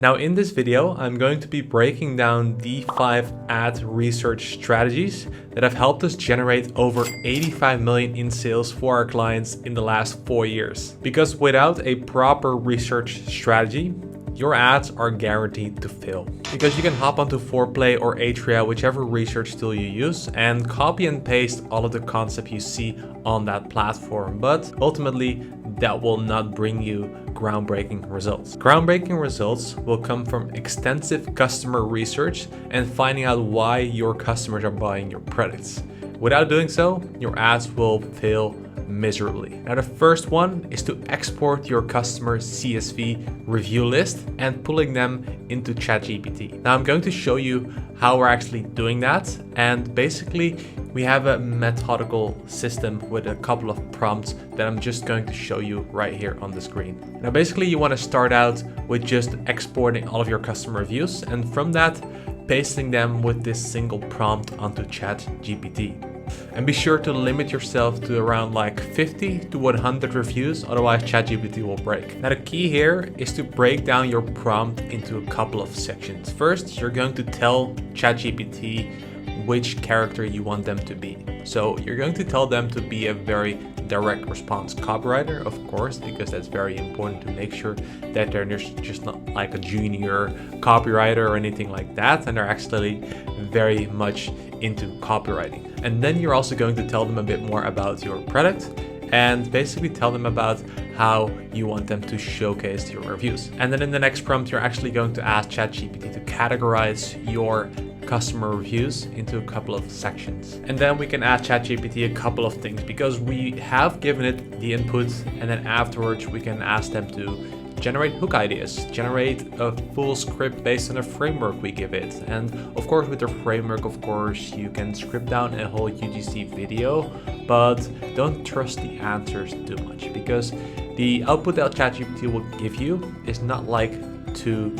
Now in this video, I'm going to be breaking down the 5 ad research strategies that have helped us generate over 85 million in sales for our clients in the last 4 years. Because without a proper research strategy, your ads are guaranteed to fail. Because you can hop onto Foreplay or Atria, whichever research tool you use, and copy and paste all of the concepts you see on that platform. But ultimately, that will not bring you groundbreaking results. Groundbreaking results will come from extensive customer research and finding out why your customers are buying your products. Without doing so, your ads will fail miserably. Now the first one is to export your customer CSV review list and pulling them into ChatGPT. Now I'm going to show you how we're actually doing that, and basically we have a methodical system with a couple of prompts that I'm just going to show you right here on the screen. Now basically you want to start out with just exporting all of your customer reviews, and from that pasting them with this single prompt onto ChatGPT. And be sure to limit yourself to around like 50 to 100 reviews, otherwise ChatGPT will break. Now the key here is to break down your prompt into a couple of sections. First, you're going to tell ChatGPT which character you want them to be. So you're going to tell them to be a very direct response copywriter, of course, because that's very important to make sure that they're just not like a junior copywriter or anything like that, and they're actually very much into copywriting. And then you're also going to tell them a bit more about your product and basically tell them about how you want them to showcase your reviews. And then in the next prompt, you're actually going to ask ChatGPT to categorize your customer reviews into a couple of sections. And then we can ask ChatGPT a couple of things because we have given it the input, and then afterwards we can ask them to generate hook ideas, generate a full script based on a framework we give it. And of course with the framework, of course, you can script down a whole UGC video, but don't trust the answers too much because the output that ChatGPT will give you is not like too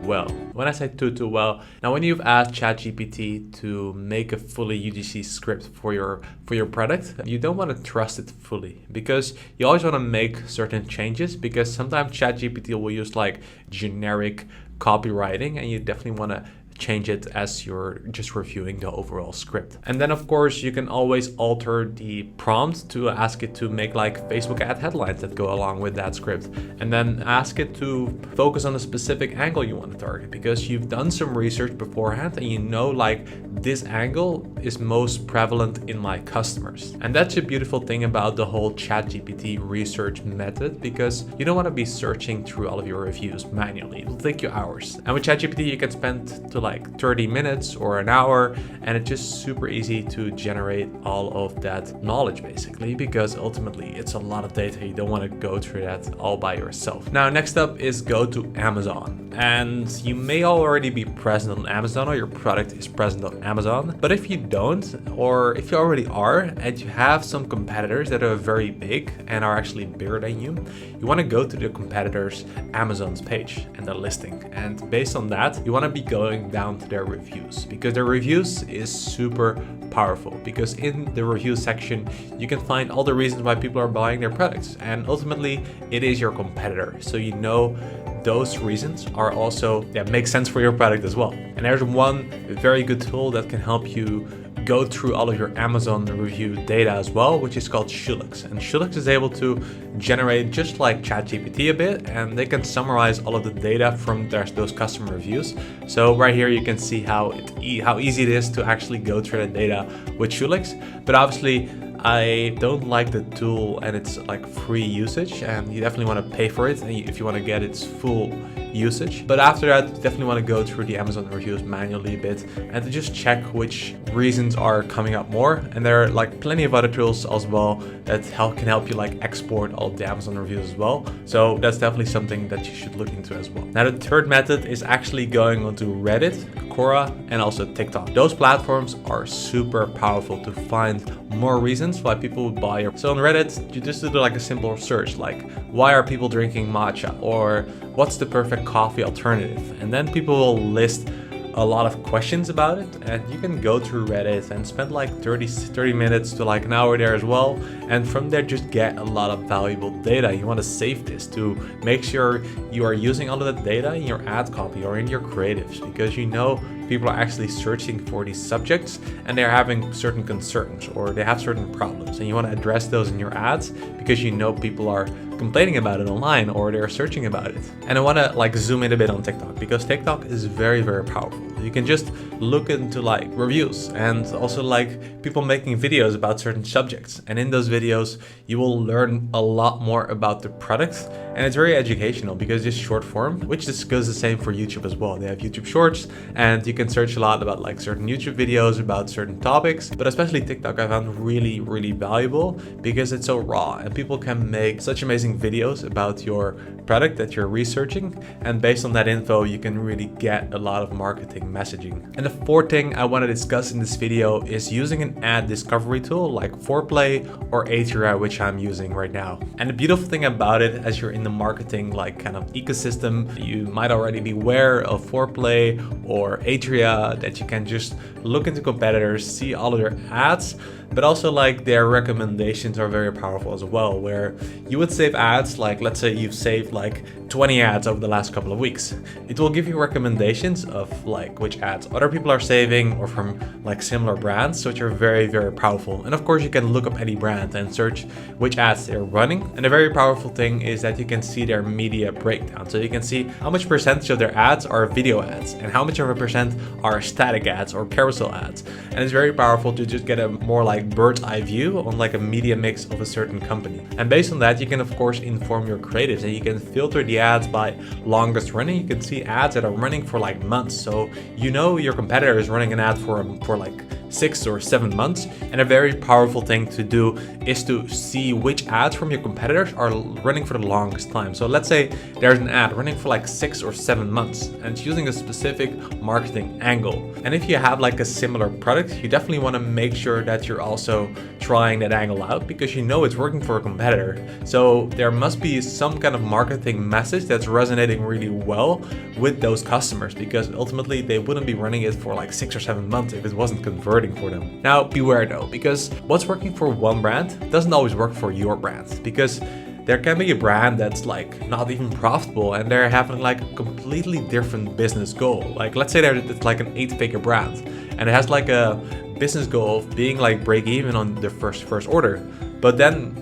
well. When I say too well, now when you've asked ChatGPT to make a fully UGC script for your product, you don't want to trust it fully because you always want to make certain changes, because sometimes ChatGPT will use like generic copywriting and you definitely want to change it as you're just reviewing the overall script. And then of course you can always alter the prompt to ask it to make like Facebook ad headlines that go along with that script, and then ask it to focus on a specific angle you want to target because you've done some research beforehand and you know like this angle is most prevalent in my customers. And that's a beautiful thing about the whole ChatGPT research method, because you don't want to be searching through all of your reviews manually. It'll take you hours. And with ChatGPT you can spend to like 30 minutes or an hour, and it's just super easy to generate all of that knowledge basically, because ultimately it's a lot of data. You don't want to go through that all by yourself. Now next up is go to Amazon, and you may already be present on Amazon or your product is present on Amazon, but if you don't, or if you already are and you have some competitors that are very big and are actually bigger than you want to go to the competitors' Amazon's page and their listing, and based on that you want to be going down to their reviews, because their reviews is super powerful, because in the review section you can find all the reasons why people are buying their products, and ultimately it is your competitor, so you know those reasons are also make sense for your product as well. And there's one very good tool that can help you go through all of your Amazon review data as well, which is called Shulix. And Shulix is able to generate just like ChatGPT a bit, and they can summarize all of the data from those customer reviews. So right here you can see how easy it is to actually go through the data with Shulix. But obviously I don't like the tool, and it's like free usage, and you definitely want to pay for it if you want to get its full usage. But after that, you definitely want to go through the Amazon reviews manually a bit and to just check which reasons are coming up more. And there are like plenty of other tools as well that can help you like export all of the Amazon reviews as well. So that's definitely something that you should look into as well. Now the third method is actually going onto Reddit, Quora, and also TikTok. Those platforms are super powerful to find more reasons why people would buy your. So on Reddit, you just do like a simple search like, why are people drinking matcha, or what's the perfect coffee alternative? And then people will list a lot of questions about it, and you can go through Reddit and spend like 30 minutes to like an hour there as well, and from there just get a lot of valuable data. You want to save this to make sure you are using all of that data in your ad copy or in your creatives, because you know people are actually searching for these subjects and they're having certain concerns or they have certain problems, and you want to address those in your ads because you know people are complaining about it online or they're searching about it. And I want to like zoom in a bit on TikTok, because TikTok is very powerful. You can just look into like reviews and also like people making videos about certain subjects, and in those videos you will learn a lot more about the product, and it's very educational because it's short form, which just goes the same for YouTube as well. They have YouTube Shorts, and you can search a lot about like certain YouTube videos about certain topics, but especially TikTok I found really valuable because it's so raw and people can make such amazing videos about your product that you're researching, and based on that info you can really get a lot of marketing messaging. And the fourth thing I want to discuss in this video is using an ad discovery tool like Foreplay or Atria, which I'm using right now. And the beautiful thing about it, as you're in the marketing like kind of ecosystem, you might already be aware of Foreplay or Atria, that you can just look into competitors, see all of their ads, but also like their recommendations are very powerful as well, where you would save ads, like let's say you've saved like 20 ads over the last couple of weeks. It will give you recommendations of like which ads other people are saving or from like similar brands, which are very powerful. And of course you can look up any brand and search which ads they're running. And a very powerful thing is that you can see their media breakdown. So you can see how much percentage of their ads are video ads and how much of a percent are static ads or carousel ads. And it's very powerful to just get a more like bird's eye view on like a media mix of a certain company. And based on that, you can of course inform your creatives, and you can filter the ads by longest running. You can see ads that are running for like months. So you know your competitor is running an ad for like 6 or 7 months. And a very powerful thing to do is to see which ads from your competitors are running for the longest time. So let's say there's an ad running for like 6 or 7 months and it's using a specific marketing angle. And if you have like a similar product, you definitely want to make sure that you're also trying that angle out, because you know it's working for a competitor. So there must be some kind of marketing message that's resonating really well with those customers, because ultimately they wouldn't be running it for like 6 or 7 months if it wasn't converting for them. Now beware though, because what's working for one brand doesn't always work for your brand, because there can be a brand that's like not even profitable and they're having like a completely different business goal. Like let's say it's like an 8-figure brand and it has like a business goal of being like break even on the first order, but then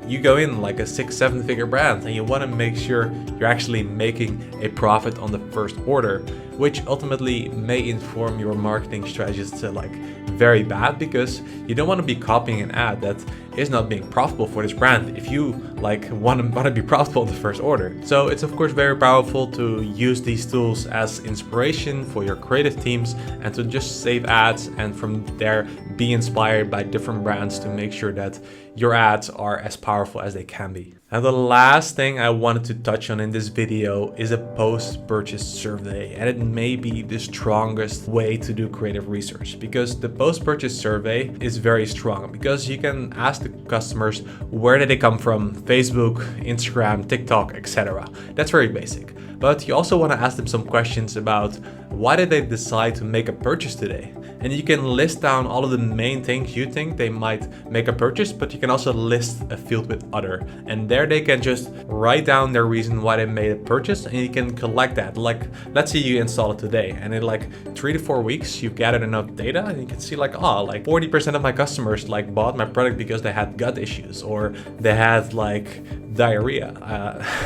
you go in like a 6-7 figure brand and you want to make sure you're actually making a profit on the first order, which ultimately may inform your marketing strategies to like very bad, because you don't want to be copying an ad that is not being profitable for this brand if you like want to be profitable in the first order. So it's of course very powerful to use these tools as inspiration for your creative teams and to just save ads, and from there be inspired by different brands to make sure that your ads are as powerful as they can be. Now the last thing I wanted to touch on in this video is a post-purchase survey, and it may be the strongest way to do creative research, because the post-purchase survey is very strong because you can ask the customers where did they come from, Facebook, Instagram, TikTok, etc. That's very basic. But you also want to ask them some questions about why did they decide to make a purchase today? And you can list down all of the main things you think they might make a purchase, but you can also list a field with other. And there they can just write down their reason why they made a purchase, and you can collect that. Like, let's say you install it today, and in like 3 to 4 weeks, you've gathered enough data, and you can see like, oh, like 40% of my customers like bought my product because they had gut issues or they had like diarrhea.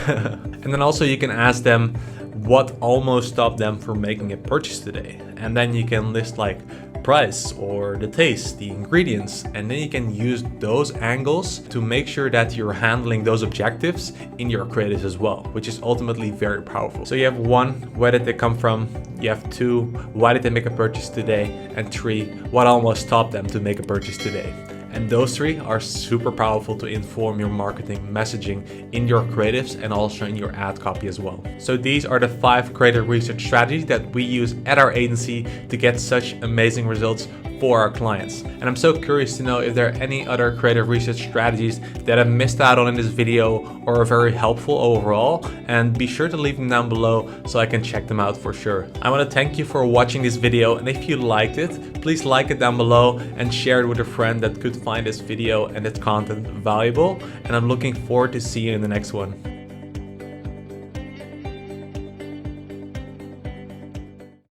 And then also you can ask them what almost stopped them from making a purchase today. And then you can list like price or the taste, the ingredients, and then you can use those angles to make sure that you're handling those objectives in your creatives as well, which is ultimately very powerful. So you have 1, where did they come from? You have 2, why did they make a purchase today? And 3, what almost stopped them to make a purchase today? And those 3 are super powerful to inform your marketing messaging in your creatives and also in your ad copy as well. So these are the 5 creative research strategies that we use at our agency to get such amazing results for our clients. And I'm so curious to know if there are any other creative research strategies that I missed out on in this video or are very helpful overall, and be sure to leave them down below so I can check them out for sure. I want to thank you for watching this video, and if you liked it, please like it down below and share it with a friend that could find this video and its content valuable, and I'm looking forward to see you in the next one.